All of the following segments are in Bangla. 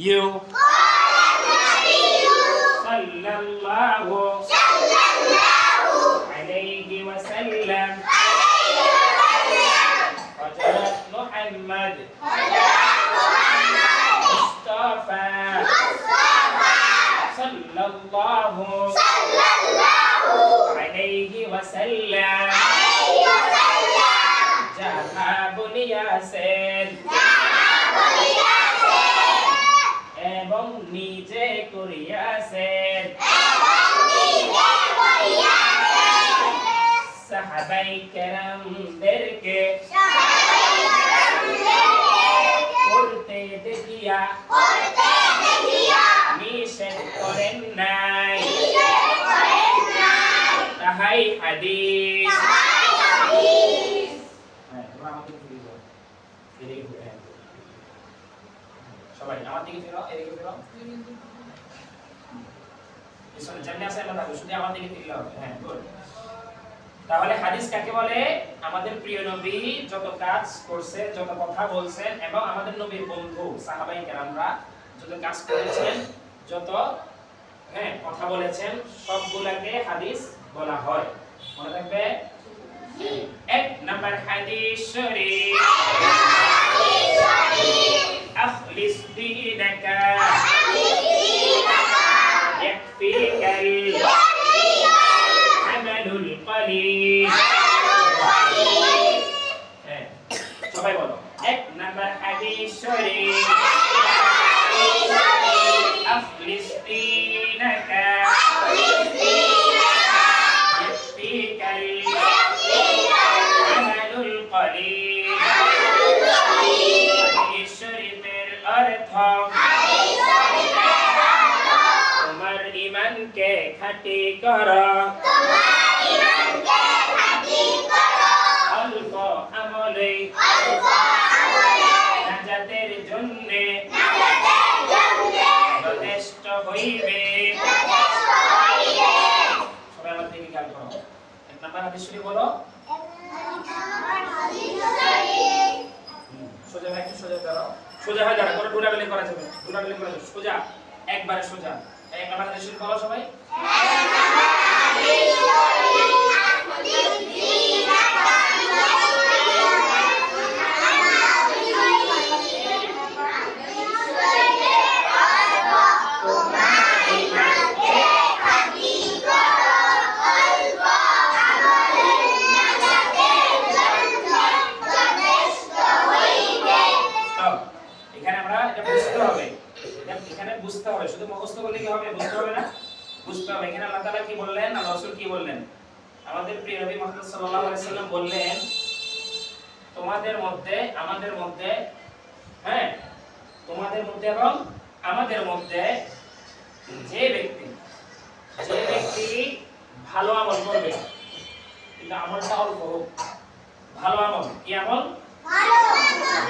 ইউ সাল্লাল্লাহু আলাইহি ওয়াসাল্লাম হযরত মুহাম্মদ মুস্তাফা সাল্লাল্লাহু আলাইহি ওয়াসাল্লাম যাহা বলিয়াছেন এবং নিজে করিয়াছেন সাহাবায়ে কেরামদেরকে করতে দেখিয়া নিষেধ করেন নাই তাহাই হাদিস। সবাই আমার দিকে ফিরো, এদিকে ফিরো। পিছনে জানলে আছে আমরা থাকবো, শুধু আমার দিকে ফিরলে হবে। হ্যাঁ, গুড। তাহলে হাদিস কাকে বলে? আমাদের প্রিয় নবী যত কাজ করছে, যত কথা বলছেন এবং আমাদের নবীর বন্ধু সাহাবায়ে কেরামরা যত কাজ করেছেন, যত কথা বলেছেন, সবগুলোকে হাদিস বলা হয়। মনে থাকবে? এক নাম্বার হাদিস শরীফ আখলিস দীনাকা ইয়াকফিকাল আমালুল কলিল। সবাই বলো, এক নাম্বার হাদিস শরীফ আখলিস দীনাকা ইয়াকফিকাল আমালুল কলিল। হাদিস শরীফের অর্থ তোমার ঈমানকে খাঁটি করো, অল্প আমলে নাজাতের জন্য যথেষ্ট হইবে। সবাই আমার দিকে খেয়াল করো। এক নাম্বার হাদিস শরীফ বলো। সোজা ভাই, একটু সোজা দাঁড়াও। সোজা হয়ে দাঁড়াও, কোনো ডুরাবেলি করা যাবে না, ডুরাবেলি করা যাবে। সোজা, একবারে সোজা। এক নাম্বার হাদিস শরীফ বলো সবাই। বুঝতে হবে, শুধু মুখস্থ করলে কি হবে? বুঝতে হবে না? বুঝতে হবে। এখানে আল্লাহ তাআলা কি বললেন, আল্লাহ রাসূল কি বললেন? আমাদের প্রিয় নবী মুহাম্মদ সাল্লাল্লাহু আলাইহি সাল্লাম বললেন, তোমাদের মধ্যে, আমাদের মধ্যে, তোমাদের মধ্যে এবং আমাদের মধ্যে যে ব্যক্তি ভালো আমল করবে, কিন্তু আমলটা অল্প হোক। ভালো আমল কি আমল?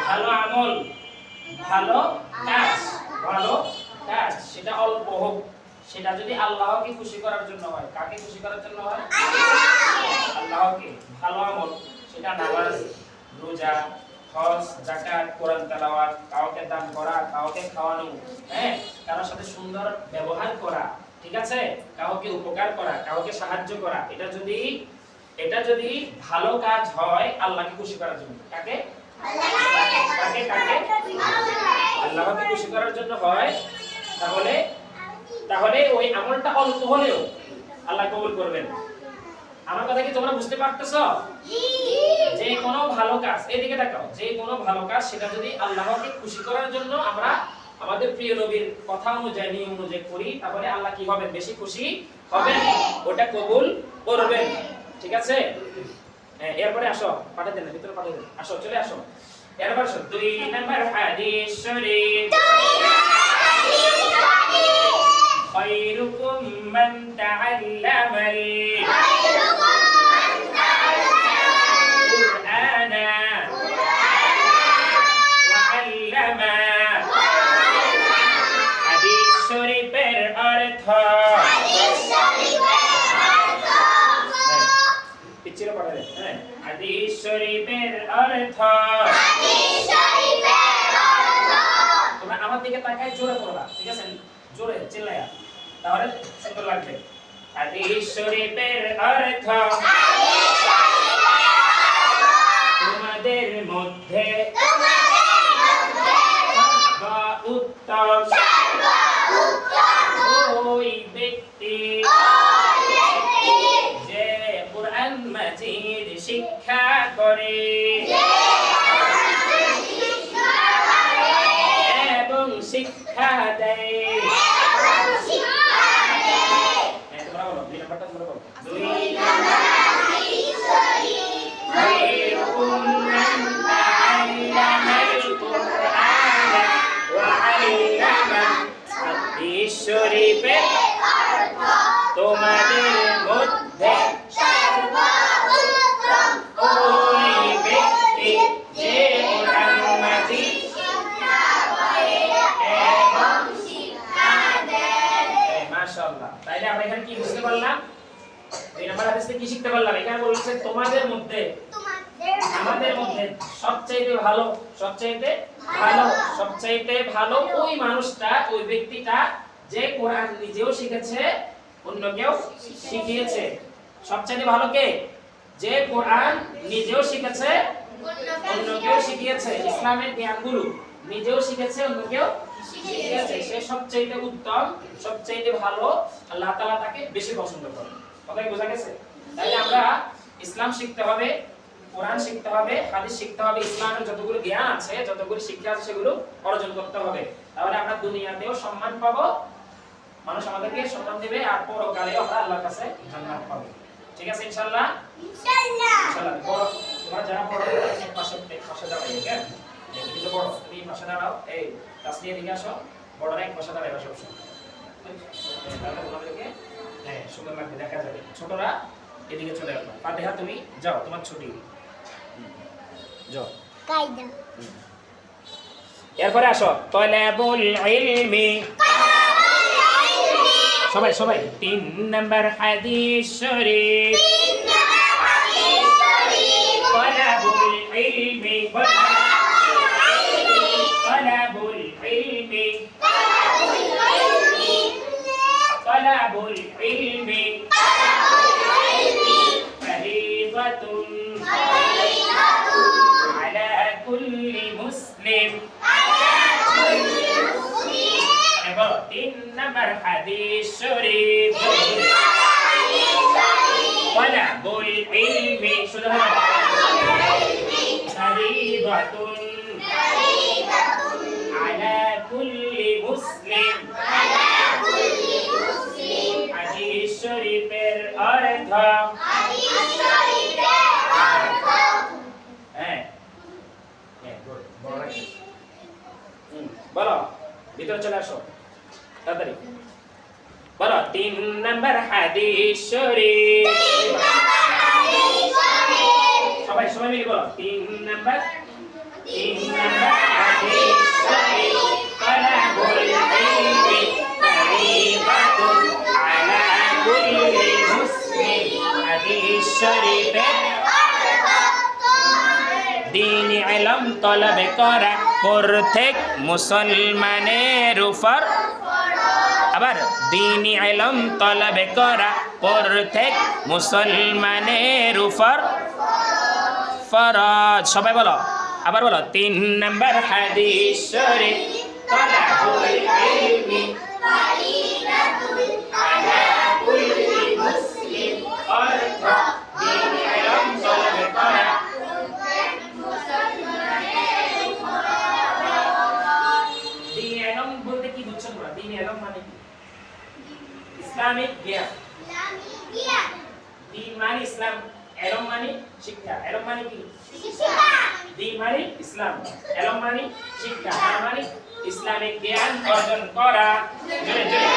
ভালো আমল, ভালো কাজ, ভালো কাজ, সেটা অল্প হোক, সেটা যদি আল্লাহকে খুশি করার জন্য হয়। কাকে খুশি করার জন্য হয়? আল্লাহকে। ভালো আমল সেটা নামাজ, রোজা, হজ, যাকাত, কোরআন তেলাওয়াত, কাউকে দান করা, কাউকে খাওয়ানো, কারোর সাথে সুন্দর ব্যবহার করা, ঠিক আছে, কাউকে উপকার করা, কাউকে সাহায্য করা, এটা যদি ভালো কাজ হয় আল্লাহকে খুশি করার জন্য। কাকে? আল্লাহকে খুশি করার জন্য হয়, তাহলে ওই আমলটা অল্প হলেও আল্লাহ কবুল করবেন। আমার কথা কি তোমরা বুঝতে পারতেছো? যে কোনো ভালো কাজ, এদিকে তাকাও, যে কোনো ভালো কাজ সেটা যদি আল্লাহকে খুশি করার জন্য আমরা আমাদের প্রিয় নবীর কথা অনুযায়ী, নিয়ম অনুযায়ী করি, তাহলে আল্লাহ কি হবে? বেশি খুশি হবেন, ওটা কবুল করবেন। ঠিক আছে? এরপরে আসো, পাঠিয়ে দেন, ভিতরে পাঠিয়ে দেন। আসো, চলে আসো। এরপর আসো, 2 নাম্বার হাদিস শরীফ খায়রুকুম মান তাআল্লামাল কুরআনা ওয়া আল্লামা। হাদিস শরীফের অর্থ, পিছনে পড়া যায়। হাদিস শরীফের অর্থ, তোমরা আমার দিকে তাকায় জোরে পড়বা, ঠিক আছে? জোরে চিল্লায়া, তাহলে সুন্দর লাগবে। হাদিস শরীফের অর্থ তোমাদের মধ্যে উত্তম ওই ব্যক্তি যে কুরআন মাজিদ শিক্ষা করে এবং শিক্ষা দেয়। তোমরা বলো, দুই নাম্বারটা তোমরা বলো। দুই নাম্বার শরীফের তোমাদের মধ্যে ওই ব্যক্তি যে কুরআন মাজিদ মাশাআল্লাহ। তাইলে আমরা এখানে কি বুঝতে পারলাম? এই নাম্বার হাদিসে কি শিখতে পারলাম? এখানে বলছে তোমাদের মধ্যে, আমাদের মধ্যে সবচেয়ে ভালো, সবচেয়ে ভালো ওই মানুষটা, ওই ব্যক্তিটা যে কোরআন নিজেও শিখেছে অন্যকেও শিখিয়েছে। সবচেয়ে ভালো কে? যে কোরআন নিজেও শিখেছে অন্যকেও শিখিয়েছে। ইসলামের জ্ঞানগুলো নিজেও শিখেছে অন্যকেও শিখিয়েছে, সে সবচেয়ে উত্তম, সবচেয়ে ভালো। আল্লাহ তাআলা তাকে বেশি পছন্দ করেন। কথা কি বোঝা গেছে? তাহলে আমরা ইসলাম শিখতে হবে, কোরআন শিখতে হবে, হাদিস শিখতে হবে, ইসলামের যতগুলো জ্ঞান আছে, যতগুলো শিক্ষা আছে সেগুলো অর্জন করতে হবে। তাহলে আমরা দুনিয়াতেও সম্মান পাবো, মানুষ আমাদেরকে সম্মান দেবে, আর পরকালেও আমরা আল্লাহর কাছে জান্নাত পাবো। ঠিক আছে ইনশাআল্লাহ? ইনশাআল্লাহ। বড় তোমরা যারা বড় এক পাশে দাঁড়াও, ঠিক আছে? দেখি যে বড় তুমি পাশে দাঁড়াও, এই তাসলিয়া দিকে আসো, বড়রা এক পাশে দাঁড়াবে সব সময়। তাহলে তোমাদেরকে সুন্দর লাগবে, দেখা যাবে। ছোটরা এদিকে চলে আসবে। ফাতিহা তুমি যাও, তোমার ছুটি যাও। কায়দা এরপরে আসো তলাবুল ইলমি। সবাই 3 নাম্বার হাদিস শরীফ। তলাবুল ইলমি, তলাবুল ইলমি, তলাবুল ইলমি ফরিদাতুন আলা কুল্লি মুসলিম। এবার 3 নাম্বার হাদিস শরীফ। তলাবুল ইলমি শুধু ফরিদাতুন আলা কুল্লি মুসলিম। হাদিস শরীফের অর্থ বলো, ভিতরে চলে আসো তাড়াতাড়ি। বলো 3 নাম্বার হাদিস শরীফ। সবাই মিলে বলো 3 নাম্বার হাদিস শরীফ। তলাবুল ইলমি ফরিদাতুন আলা কুল্লি মুসলিম। হাদিস শরীফের দ্বীনি ইলম তলব করা প্রত্যেক মুসলমানের উপর। আবার দ্বীনি ইলম তলব করা প্রত্যেক মুসলমানের উপর ফরজ। সবাই বলো, আবার বলো 3 নাম্বার হাদিস শরীফ। তলাবুল ইলমি ফরিদাতুন আলা কুল্লি মুসলিম। অর্থ দ্বীনি ইলম তলব করা ইসলামিক জ্ঞান। দ্বীন মানে ইসলাম, ইলম মানে শিক্ষা। ইলম মানে কি? শিক্ষা। দ্বীন মানে ইসলাম, ইলম মানে শিক্ষা, মানে ইসলামিক জ্ঞান অর্জন করা। জোরে জোরে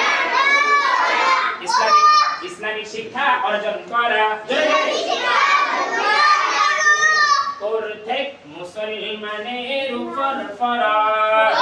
ইসলামিক শিক্ষা অর্জন করা। জোরে জোরে প্রত্যেক মুসলমানের উপর ফরজ।